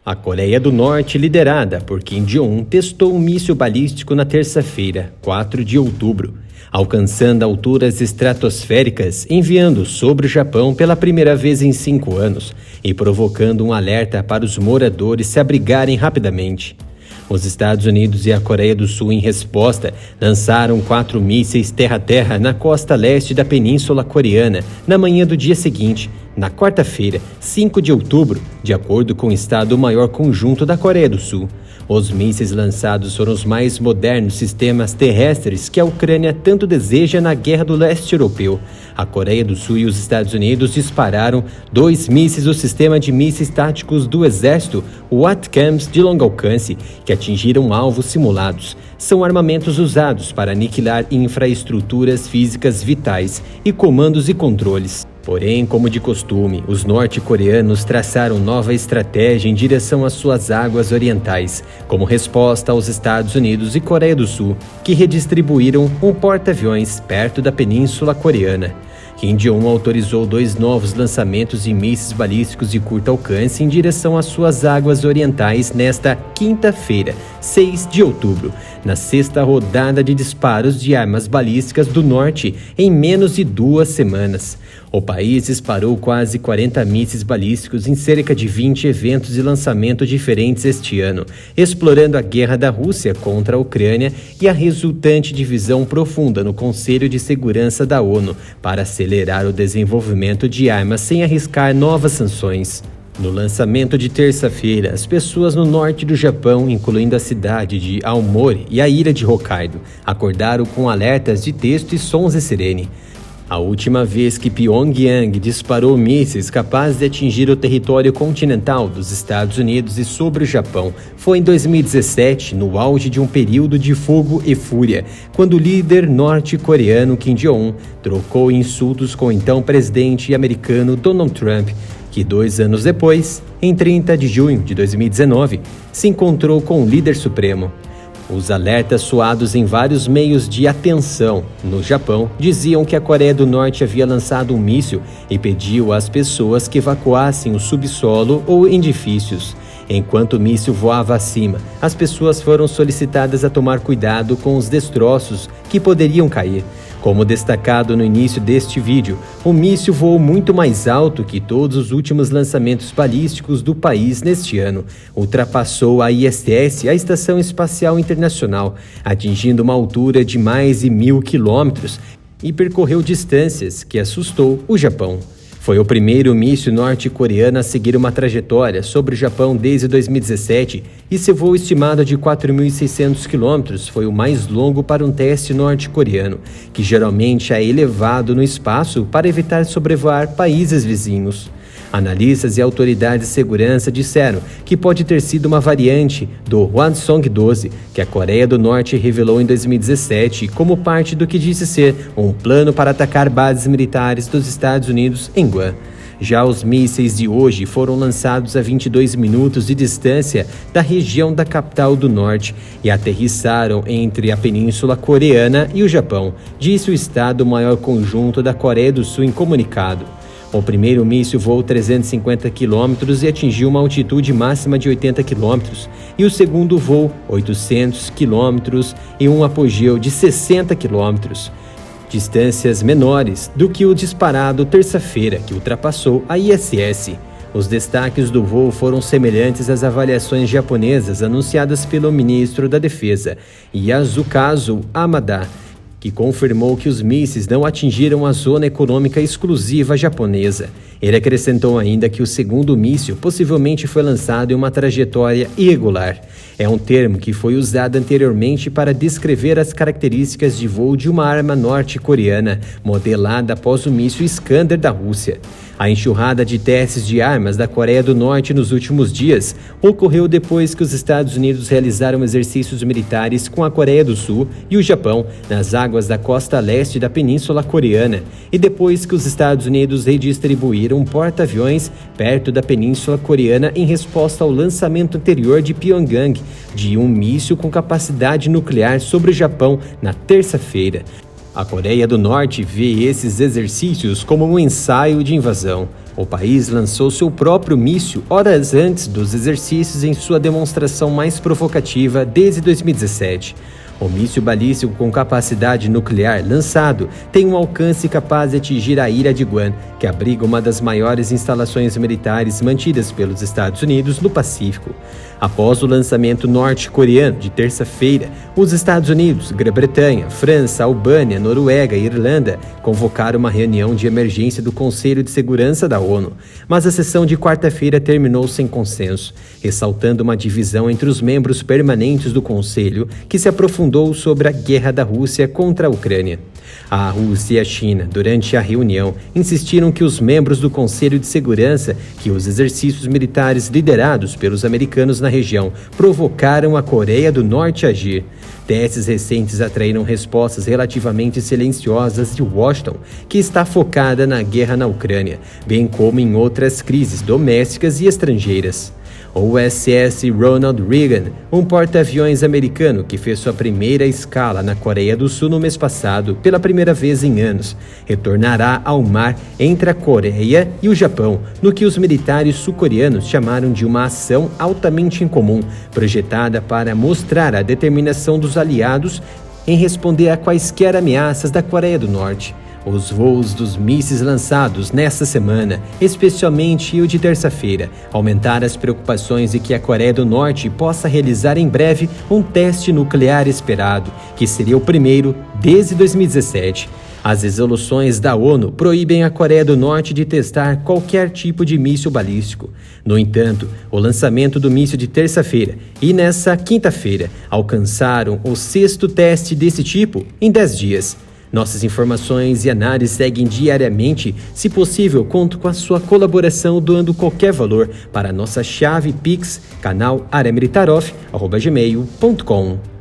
A Coreia do Norte, liderada por Kim Jong-un, testou um míssil balístico na terça-feira, 4 de outubro, alcançando alturas estratosféricas, enviando sobre o Japão pela primeira vez em 5 anos e provocando um alerta para os moradores se abrigarem rapidamente. Os Estados Unidos e a Coreia do Sul, em resposta, lançaram 4 mísseis terra-terra na costa leste da Península Coreana na manhã do dia seguinte, na quarta-feira, 5 de outubro, de acordo com o Estado-Maior Conjunto da Coreia do Sul. Os mísseis lançados foram os mais modernos sistemas terrestres que a Ucrânia tanto deseja na Guerra do Leste Europeu. A Coreia do Sul e os Estados Unidos dispararam 2 mísseis do sistema de mísseis táticos do Exército, o ATACMS de longo alcance, que atingiram alvos simulados. São armamentos usados para aniquilar infraestruturas físicas vitais e comandos e controles. Porém, como de costume, os norte-coreanos traçaram nova estratégia em direção às suas águas orientais, como resposta aos Estados Unidos e Coreia do Sul, que redistribuíram um porta-aviões perto da Península Coreana. Kim Jong-un autorizou 2 novos lançamentos de mísseis balísticos de curto alcance em direção às suas águas orientais nesta quinta-feira, 6 de outubro, na 6ª rodada de disparos de armas balísticas do norte em menos de 2 semanas. O país disparou quase 40 mísseis balísticos em cerca de 20 eventos de lançamento diferentes este ano, explorando a guerra da Rússia contra a Ucrânia e a resultante divisão profunda no Conselho de Segurança da ONU para acelerar o desenvolvimento de armas sem arriscar novas sanções. No lançamento de terça-feira, as pessoas no norte do Japão, incluindo a cidade de Aomori e a ilha de Hokkaido, acordaram com alertas de texto e sons de sirene. A última vez que Pyongyang disparou mísseis capazes de atingir o território continental dos Estados Unidos e sobre o Japão foi em 2017, no auge de um período de fogo e fúria, quando o líder norte-coreano Kim Jong-un trocou insultos com o então presidente americano Donald Trump, que 2 anos depois, em 30 de junho de 2019, se encontrou com o líder supremo. Os alertas soados em vários meios de atenção no Japão diziam que a Coreia do Norte havia lançado um míssil e pediu às pessoas que evacuassem o subsolo ou edifícios. Enquanto o míssil voava acima, as pessoas foram solicitadas a tomar cuidado com os destroços que poderiam cair. Como destacado no início deste vídeo, o míssil voou muito mais alto que todos os últimos lançamentos balísticos do país neste ano. Ultrapassou a ISS, a Estação Espacial Internacional, atingindo uma altura de mais de 1.000 quilômetros e percorreu distâncias que assustou o Japão. Foi o primeiro míssil norte-coreano a seguir uma trajetória sobre o Japão desde 2017 e seu voo estimado de 4.600 quilômetros foi o mais longo para um teste norte-coreano, que geralmente é elevado no espaço para evitar sobrevoar países vizinhos. Analistas e autoridades de segurança disseram que pode ter sido uma variante do Hwasong-12, que a Coreia do Norte revelou em 2017 como parte do que disse ser um plano para atacar bases militares dos Estados Unidos em Guam. Já os mísseis de hoje foram lançados a 22 minutos de distância da região da capital do norte e aterrissaram entre a Península Coreana e o Japão, disse o Estado-Maior Conjunto da Coreia do Sul em comunicado. O primeiro míssil voou 350 km e atingiu uma altitude máxima de 80 km, e o segundo voou 800 km e um apogeu de 60 km. Distâncias menores do que o disparado terça-feira, que ultrapassou a ISS. Os destaques do voo foram semelhantes às avaliações japonesas anunciadas pelo ministro da Defesa, Yasukazu Hamada, que confirmou que os mísseis não atingiram a zona econômica exclusiva japonesa. Ele acrescentou ainda que o segundo míssil possivelmente foi lançado em uma trajetória irregular. É um termo que foi usado anteriormente para descrever as características de voo de uma arma norte-coreana, modelada após o míssil Iskander da Rússia. A enxurrada de testes de armas da Coreia do Norte nos últimos dias ocorreu depois que os Estados Unidos realizaram exercícios militares com a Coreia do Sul e o Japão nas águas da costa leste da Península Coreana e depois que os Estados Unidos redistribuíram um porta-aviões perto da Península Coreana em resposta ao lançamento anterior de Pyongyang de um míssil com capacidade nuclear sobre o Japão na terça-feira. A Coreia do Norte vê esses exercícios como um ensaio de invasão. O país lançou seu próprio míssil horas antes dos exercícios em sua demonstração mais provocativa desde 2017. O míssil balístico com capacidade nuclear lançado tem um alcance capaz de atingir a ilha de Guam, que abriga uma das maiores instalações militares mantidas pelos Estados Unidos no Pacífico. Após o lançamento norte-coreano de terça-feira, os Estados Unidos, Grã-Bretanha, França, Albânia, Noruega e Irlanda convocaram uma reunião de emergência do Conselho de Segurança da ONU, mas a sessão de quarta-feira terminou sem consenso, ressaltando uma divisão entre os membros permanentes do Conselho que se aprofundou sobre a guerra da Rússia contra a Ucrânia. A Rússia e a China, durante a reunião, insistiram que os membros do Conselho de Segurança que os exercícios militares liderados pelos americanos na região provocaram a Coreia do Norte a agir. Testes recentes atraíram respostas relativamente silenciosas de Washington, que está focada na guerra na Ucrânia, bem como em outras crises domésticas e estrangeiras. O USS Ronald Reagan, um porta-aviões americano que fez sua primeira escala na Coreia do Sul no mês passado, pela primeira vez em anos, retornará ao mar entre a Coreia e o Japão, no que os militares sul-coreanos chamaram de uma ação altamente incomum, projetada para mostrar a determinação dos aliados em responder a quaisquer ameaças da Coreia do Norte. Os voos dos mísseis lançados nesta semana, especialmente o de terça-feira, aumentaram as preocupações de que a Coreia do Norte possa realizar em breve um teste nuclear esperado, que seria o primeiro desde 2017. As resoluções da ONU proíbem a Coreia do Norte de testar qualquer tipo de míssil balístico. No entanto, o lançamento do míssil de terça-feira e nessa quinta-feira alcançaram o 6º teste desse tipo em 10 dias. Nossas informações e análises seguem diariamente. Se possível, conto com a sua colaboração doando qualquer valor para a nossa chave Pix, canal aramilitaroff@gmail.com.